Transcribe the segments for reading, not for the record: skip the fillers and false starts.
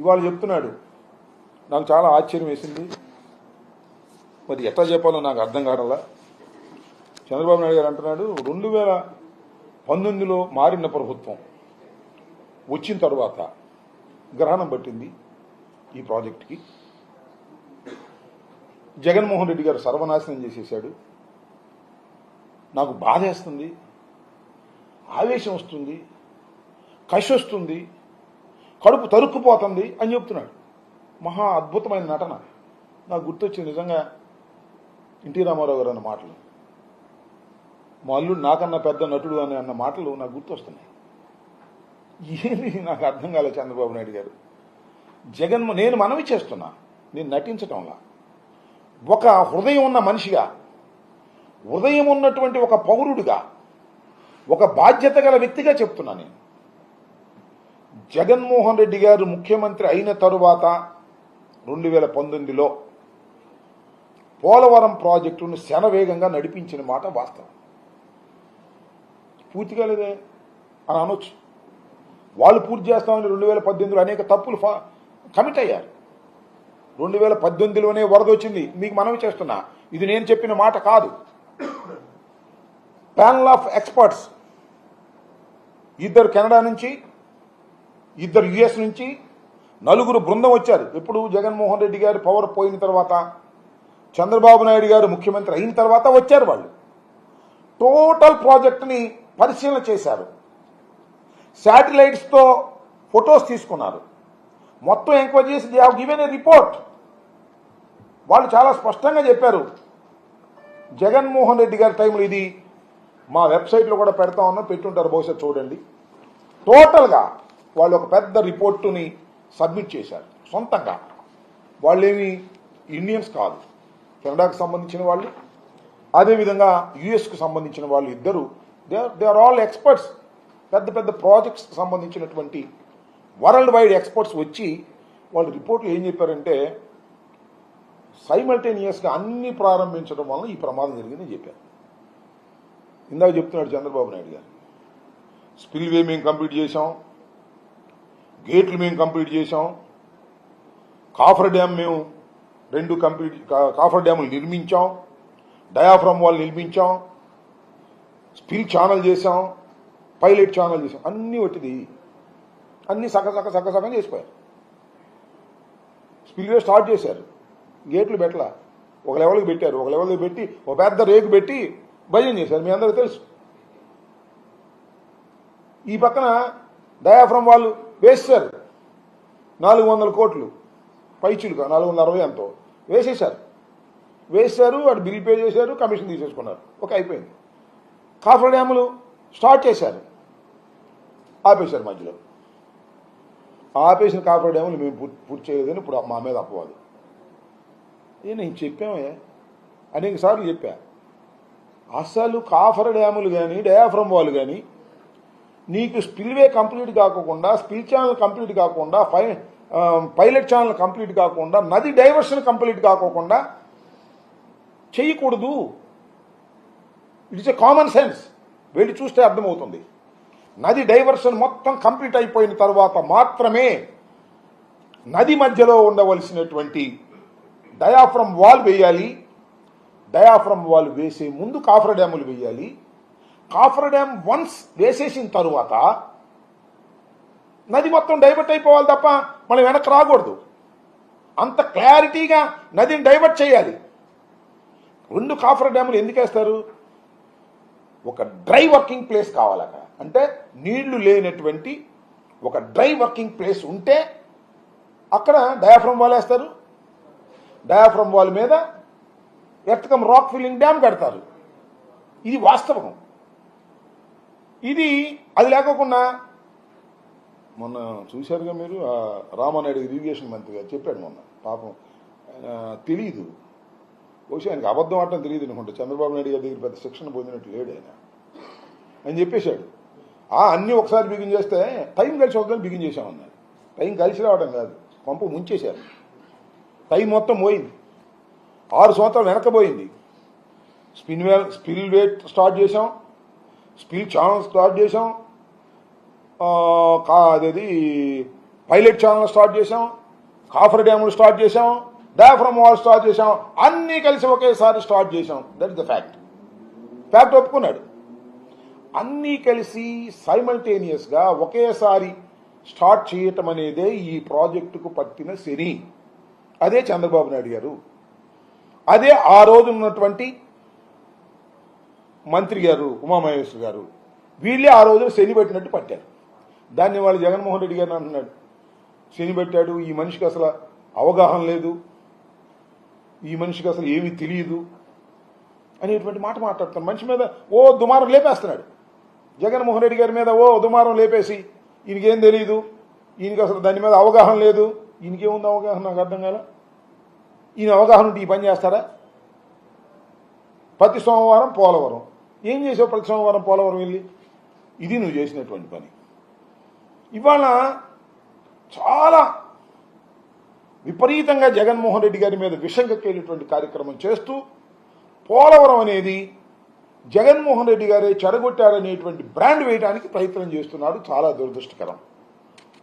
ఇవాళ చెప్తున్నాడు. నాకు చాలా ఆశ్చర్యం వేసింది. మరి ఎట్లా చెప్పాలో నాకు అర్థం కావడంలా. చంద్రబాబు నాయుడు గారు అంటున్నాడు 2019లో మారిన ప్రభుత్వం వచ్చిన తర్వాత గ్రహణం పట్టింది ఈ ప్రాజెక్టుకి. జగన్మోహన్ రెడ్డి గారు సర్వనాశనం చేసేశాడు. నాకు బాధేస్తుంది, ఆవేశం వస్తుంది, కషి వస్తుంది, కడుపు తరుక్కుపోతుంది అని చెప్తున్నాడు. మహా అద్భుతమైన నటన. నాకు గుర్తొచ్చింది నిజంగా ఎన్టీ రామారావు గారు అన్న మాటలు. మా అల్లుడు నాకన్నా పెద్ద నటుడు అని అన్న మాటలు నాకు గుర్తొస్తున్నాయి. ఏది నాకు అర్థం కాలేదు చంద్రబాబు నాయుడు గారు. నేను మనవి చేస్తున్నా, నేను నటించటంలా. ఒక హృదయం ఉన్న మనిషిగా, హృదయం ఉన్నటువంటి ఒక పౌరుడిగా, ఒక బాధ్యత గల వ్యక్తిగా చెప్తున్నా. నేను జగన్మోహన్ రెడ్డి గారు ముఖ్యమంత్రి అయిన తరువాత 2019లో పోలవరం ప్రాజెక్టును శరవేగంగా నడిపించిన మాట వాస్తవం. పూర్తి కాలేదే అని అనొచ్చు. వాళ్ళు పూర్తి చేస్తామని 2018లో అనేక తప్పులు కమిట్ అయ్యారు. 2018లోనే వరద వచ్చింది. మీకు మనవి చేస్తున్నా, ఇది నేను చెప్పిన మాట కాదు. ప్యానల్ ఆఫ్ ఎక్స్పర్ట్స్, 2 కెనడా నుంచి, 2 యుఎస్ నుంచి, 4 బృందం వచ్చారు. ఎప్పుడు జగన్మోహన్ రెడ్డి గారు పవర్ పోయిన తర్వాత, చంద్రబాబు నాయుడు గారు ముఖ్యమంత్రి అయిన తర్వాత వచ్చారు. వాళ్ళు టోటల్ ప్రాజెక్టుని పరిశీలన చేశారు. శాటిలైట్స్తో ఫొటోస్ తీసుకున్నారు. మొత్తం ఎంక్వైరీ చేసి they have given a report. వాళ్ళు చాలా స్పష్టంగా చెప్పారు. జగన్మోహన్ రెడ్డి గారి టైంలో, ఇది మా వెబ్సైట్లో కూడా పెడతా ఉన్నా, పెట్టుంటారు బహుశా చూడండి. టోటల్గా వాళ్ళు ఒక పెద్ద రిపోర్టుని సబ్మిట్ చేశారు సొంతంగా. వాళ్ళేమి ఇండియన్స్ కాదు, కెనడాకు సంబంధించిన వాళ్ళు, అదేవిధంగా యుఎస్కు సంబంధించిన వాళ్ళు. ఇద్దరు దే ఆర్ ఆల్ ఎక్స్పర్ట్స్. పెద్ద పెద్ద ప్రాజెక్ట్స్కి సంబంధించినటువంటి వరల్డ్ వైడ్ ఎక్స్పర్ట్స్ వచ్చి వాళ్ళు రిపోర్ట్లు ఏం చెప్పారంటే, సైమల్టేనియస్గా అన్ని ప్రారంభించడం వలన ఈ ప్రమాదం జరిగిందని చెప్పారు. ఇందాక చెప్తున్నాడు చంద్రబాబు నాయుడు గారు, స్పిల్వే మేము కంప్లీట్ చేశాం, గేట్లు మేము కంప్లీట్ చేశాం, కాఫర్ డ్యామ్ మేము 2 కాఫర్ డ్యాములు నిర్మించాం, డయాఫ్రమ్ వాల్ నిర్మించాం, స్పిల్ ఛానల్ చేశాం, పైలట్ ఛానల్ చేశాం. అన్నీ ఒకటిది, అన్నీ సగం చేసిపోయారు. స్పిల్వే స్టార్ట్ చేశారు, గేట్లు పెట్టలా, ఒక లెవెల్కి పెట్టారు. ఒక లెవెల్కి పెట్టి ఒక పెద్ద రేకు పెట్టి భజన చేశారు. మీ అందరికీ తెలుసు. ఈ పక్కన డయాఫ్రమ్ వాళ్ళు వేసేశారు. 400 కోట్లు పైచులుక 460 ఎంతో వేసేశారు. అటు బిల్ పే చేశారు, కమిషన్ తీసేసుకున్నారు. అయిపోయింది. కాఫర్ డ్యాములు స్టార్ట్ చేశారు, ఆపేశారు మధ్యలో. ఆపేసిన కాఫర్ డ్యాములు మేము పూర్తి చేయలేదని ఇప్పుడు మా మీద అపవాదు. నేను చెప్పామే, అనేక సార్లు చెప్పా. అసలు కాఫర్ డ్యాములు కానీ, డయాఫ్రమ్ వాళ్ళు కానీ, నీకు స్పిల్వే కంప్లీట్ కాకుండా, స్పిల్ ఛానల్ కంప్లీట్ కాకుండా, పైలట్ ఛానల్ కంప్లీట్ కాకుండా, నది డైవర్షన్ కంప్లీట్ కాకోకుండా చేయకూడదు. It's a common sense. వెళ్ళి చూస్తే అర్థమవుతుంది. నది డైవర్షన్ మొత్తం కంప్లీట్ అయిపోయిన తర్వాత మాత్రమే నది మధ్యలో ఉండవలసినటువంటి డయాఫ్రమ్ వాల్ వేయాలి. డయాఫ్రమ్ వాల్ వేసే ముందు కాఫర్ డ్యాములు వేయాలి. కాఫర్ డ్యామ్ వన్స్ వేసేసిన తరువాత నది మొత్తం డైవర్ట్ అయిపోవాలి తప్ప మనం వెనక్కి రాకూడదు. అంత క్లారిటీగా నదిని డైవర్ట్ చేయాలి. 2 కాఫర్ డ్యాములు ఎందుకు వేస్తారు? ఒక డ్రై వర్కింగ్ ప్లేస్ కావాలి అక్కడ. అంటే నీళ్లు లేనటువంటి ఒక డ్రై వర్కింగ్ ప్లేస్ ఉంటే అక్కడ డయాఫ్రమ్ వాల్ వేస్తారు. డయాఫ్రమ్ వాల్ మీద ఎర్త్కమ్ రాక్ ఫిల్లింగ్ డ్యామ్ కడతారు. ఇది వాస్తవం. అది లేకోకుండా మొన్న చూశారుగా మీరు, రామానాయుడు ఇరిగేషన్ మంత్రి గారు చెప్పాడు మొన్న. పాపం తెలియదు, బహుశా ఆయనకి అబద్ధం ఆడటం తెలియదు అనుకుంటా. చంద్రబాబు నాయుడు గారి దగ్గర పెద్ద శిక్షణ పొందినట్టు లేడు ఆయన చెప్పేశాడు. అన్నీ ఒకసారి బిగిన్ చేస్తే టైం కలిసి వద్దని బిగిన్ చేశామన్నారు. టైం కలిసి రావడం కాదు, పంప ముంచేశారు. టైం మొత్తం పోయింది. 6 సంవత్సరాలు వెనకపోయింది. స్పిల్ వేట్ స్టార్ట్ చేశాం, స్పిల్ ఛానల్ స్టార్ట్ చేశాం, అదేది పైలట్ ఛానల్ స్టార్ట్ చేసాం, కాఫర్ డ్యాములు స్టార్ట్ చేసాం, డయాఫ్రమ్ వాల్ స్టార్ట్ చేసాం, అన్నీ కలిసి ఒకేసారి స్టార్ట్ చేసాం. దట్ ఇస్ ద ఫ్యాక్ట్ ఒప్పుకున్నాడు. అన్నీ కలిసి సైమల్టేనియస్గా ఒకేసారి స్టార్ట్ చేయటం అనేదే ఈ ప్రాజెక్టుకు పట్టిన శని. అదే చంద్రబాబు నాయుడు గారు, అదే ఆ రోజు ఉన్నటువంటి మంత్రి గారు ఉమామహేశ్వర్ గారు, వీళ్ళే ఆ రోజున శని పెట్టినట్టు పట్టారు. దాన్ని వాళ్ళు జగన్మోహన్ రెడ్డి గారిని అంటున్నాడు, శని పెట్టాడు, ఈ మనిషికి అసలు అవగాహన లేదు, ఈ మనిషికి అసలు ఏమీ తెలియదు అనేటువంటి మాట మాట్లాడుతాను. మనిషి మీద ఓ దుమారం లేపేస్తున్నాడు. జగన్మోహన్ రెడ్డి గారి మీద ఓ దుమారం లేపేసి ఈయనకేం తెలియదు, ఈయనకి అసలు దాని మీద అవగాహన లేదు. ఈయనకేముంది అవగాహన? నాకు అర్థం కాల. ఈయన అవగాహన ఉంటే ఈ పని చేస్తారా? ప్రతి సోమవారం పోలవరం ఏం చేసావు? ప్రతి సోమవారం పోలవరం వెళ్ళి ఇది నువ్వు చేసినటువంటి పని. ఇవాళ చాలా విపరీతంగా జగన్మోహన్ రెడ్డి గారి మీద విషం కక్కేటువంటి కార్యక్రమం చేస్తూ పోలవరం అనేది జగన్మోహన్ రెడ్డి గారే చెడగొట్టారనేటువంటి బ్రాండ్ వేయడానికి ప్రయత్నం చేస్తున్నాడు. చాలా దురదృష్టకరం.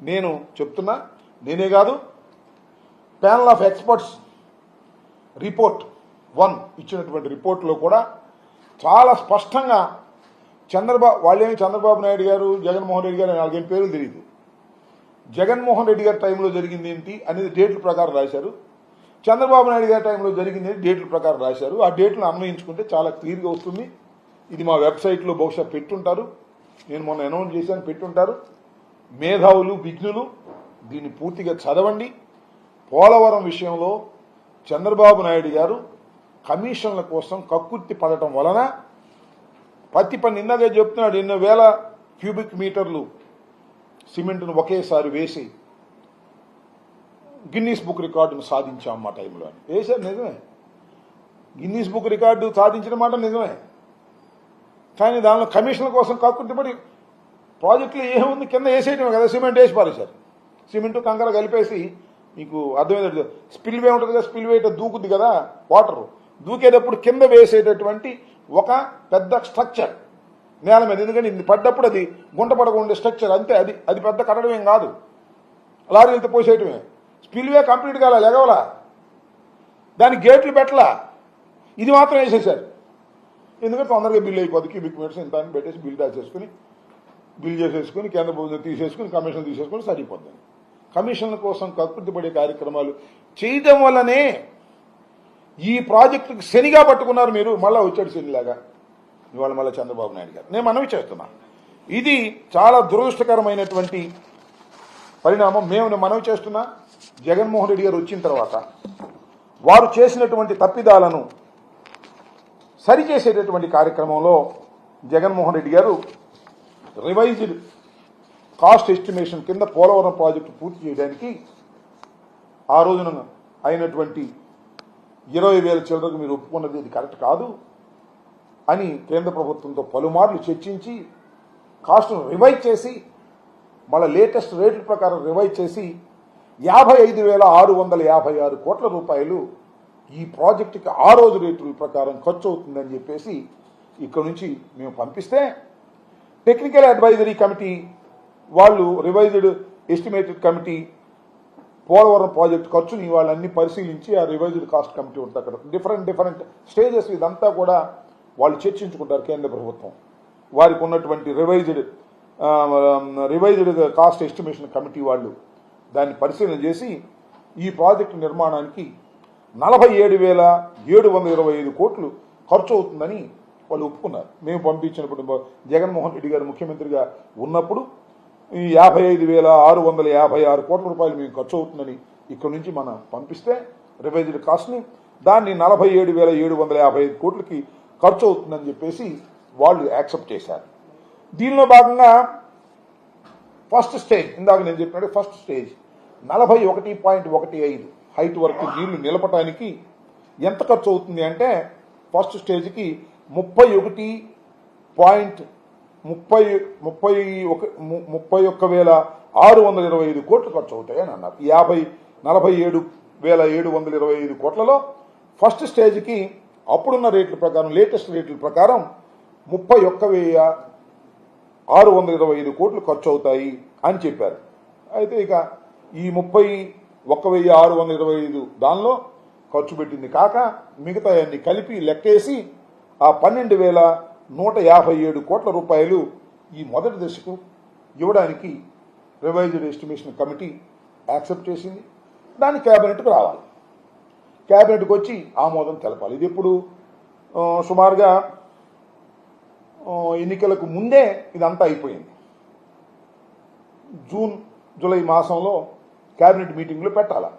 నేను చెప్తున్నా, నేనే కాదు, ప్యానల్ ఆఫ్ ఎక్స్పర్ట్స్ రిపోర్ట్ 1 ఇచ్చినటువంటి రిపోర్ట్లో కూడా చాలా స్పష్టంగా వాళ్ళేమి చంద్రబాబు నాయుడు గారు, జగన్మోహన్ రెడ్డి గారు నాలుగేం పేర్లు తెలియదు. జగన్మోహన్ రెడ్డి గారి టైంలో జరిగింది ఏంటి అనేది డేట్ల ప్రకారం రాశారు. చంద్రబాబు నాయుడు గారి టైంలో జరిగింది డేట్ల ప్రకారం రాశారు. ఆ డేట్లను అన్వయించుకుంటే చాలా క్లియర్గా వస్తుంది. ఇది మా వెబ్సైట్లో బహుశా పెట్టుంటారు, నేను మొన్న అనౌన్స్ చేశాను, పెట్టుంటారు. మేధావులు, విజ్ఞులు దీన్ని పూర్తిగా చదవండి. పోలవరం విషయంలో చంద్రబాబు నాయుడు గారు కమిషన్ల కోసం కక్కుర్తి పడటం వలన ప్రతి పని ఇందాకే చెప్తున్నాడు, ఎన్నో వేల క్యూబిక్ మీటర్లు సిమెంట్ను ఒకేసారి వేసి గిన్నీస్ బుక్ రికార్డును సాధించాం మా టైంలో అని వేశారు. నిజమే, గిన్నీస్ బుక్ రికార్డు సాధించిన మాట నిజమే. కానీ దానిలో కమిషన్ల కోసం కక్కుర్తిపడి ప్రాజెక్టులు ఏముంది, కింద వేసేయటమే కదా, సిమెంట్ వేసి పారేశారు. సిమెంట్ కంకర కలిపేసి, మీకు అర్థమైంది, స్పిల్వే ఉంటుంది కదా, స్పిల్వే దూకుద్ది కదా వాటర్, దూకేటప్పుడు కింద వేసేటటువంటి ఒక పెద్ద స్ట్రక్చర్ నేల మీద. ఎందుకంటే ఇది పడ్డప్పుడు అది గుంట పడకుండా స్ట్రక్చర్ అంతే, అది పెద్ద కట్టడం ఏం కాదు, లారీలతో పోసేయటమే. స్పిల్వే కంప్లీట్ కాల, లెగవలా, దానికి గేట్లు పెట్టలా, ఇది మాత్రం వేసేసారు. ఎందుకంటే తొందరగా బిల్ అయిపోద్ది, క్యూబిక్ మీటర్స్ ఇంత అని పెట్టేసి బిల్ చేసేసుకుని కేంద్ర ప్రభుత్వం తీసేసుకుని కమిషన్ తీసేసుకుని సరిపోద్ది. కమిషన్ల కోసం కక్కుర్తి పడే కార్యక్రమాలు చేయడం వల్లనే ఈ ప్రాజెక్టుకు శనిగా పట్టుకున్నారు మీరు. మళ్ళీ వచ్చాడు శనిలాగా ఇవాళ మళ్ళీ చంద్రబాబు నాయుడు గారు. నేను మనవి చేస్తున్నా, ఇది చాలా దురదృష్టకరమైనటువంటి పరిణామం. నేను మనవి చేస్తున్నా, జగన్మోహన్ రెడ్డి గారు వచ్చిన తర్వాత వారు చేసినటువంటి తప్పిదాలను సరిచేసేటటువంటి కార్యక్రమంలో జగన్మోహన్ రెడ్డి గారు రివైజ్డ్ కాస్ట్ ఎస్టిమేషన్ కింద పోలవరం ప్రాజెక్టు పూర్తి చేయడానికి ఆ రోజున అయినటువంటి 20,000 చిల్లరకు మీరు ఒప్పుకున్నది ఇది కరెక్ట్ కాదు అని కేంద్ర ప్రభుత్వంతో పలుమార్లు చర్చించి కాస్ట్ను రివైజ్ చేసి మళ్ళీ లేటెస్ట్ రేట్ల ప్రకారం రివైజ్ చేసి 55,656 కోట్ల రూపాయలు ఈ ప్రాజెక్టుకి ఆ రోజు రేట్ల ప్రకారం ఖర్చు అవుతుందని చెప్పేసి ఇక్కడ నుంచి మేము పంపిస్తే టెక్నికల్ అడ్వైజరీ కమిటీ వాళ్ళు revised estimated committee Polavaram project ఖర్చుని వాళ్ళన్ని పరిశీలించి ఆ రివైజ్డ్ కాస్ట్ కమిటీ ఉంటుంది అక్కడ డిఫరెంట్ స్టేజెస్ ఇదంతా కూడా వాళ్ళు చర్చించుకుంటారు. కేంద్ర ప్రభుత్వం వారికి ఉన్నటువంటి రివైజ్డ్ కాస్ట్ ఎస్టిమేషన్ కమిటీ వాళ్ళు దాన్ని పరిశీలన చేసి ఈ ప్రాజెక్టు నిర్మాణానికి 47,725 కోట్లు ఖర్చు అవుతుందని వాళ్ళు ఒప్పుకున్నారు. మేము పంపించినప్పుడు జగన్మోహన్ రెడ్డి గారు ముఖ్యమంత్రిగా ఉన్నప్పుడు ఈ 55,656 కోట్ల రూపాయలు మేము ఖర్చు అవుతుందని ఇక్కడ నుంచి మనం పంపిస్తే రివైజ్డ్ కాస్ట్ని దాన్ని 47,755 కోట్లకి ఖర్చు అవుతుందని చెప్పేసి వాళ్ళు యాక్సెప్ట్ చేశారు. దీనిలో భాగంగా ఫస్ట్ స్టేజ్ ఇందాక నేను చెప్పినట్టు ఫస్ట్ స్టేజ్ 41.15 హైట్ వరకు నీళ్లు నిలపటానికి ఎంత ఖర్చు అవుతుంది అంటే ఫస్ట్ స్టేజ్కి 31,625 కోట్లు ఖర్చు అవుతాయని అన్నారు. 47,725 కోట్లలో ఫస్ట్ స్టేజ్కి అప్పుడున్న రేట్ల ప్రకారం లేటెస్ట్ రేట్ల ప్రకారం 31,625 కోట్లు ఖర్చు అవుతాయి అని చెప్పారు. అయితే ఇక ఈ 31,625 దానిలో ఖర్చు పెట్టింది కాక మిగతా అన్ని కలిపి లెక్కేసి ఆ 12,157 కోట్ల రూపాయలు ఈ మొదటి దశకు ఇవ్వడానికి రివైజ్డ్ ఎస్టిమేషన్ కమిటీ యాక్సెప్ట్ చేసింది. దాన్ని క్యాబినెట్కు రావాలి, క్యాబినెట్కి వచ్చి ఆమోదం తెలపాలి. ఇది ఎప్పుడు సుమారుగా ఎన్నికలకు ముందే ఇదంతా అయిపోయింది. జూన్ జూలై మాసంలో క్యాబినెట్ మీటింగ్లు పెట్టాలి.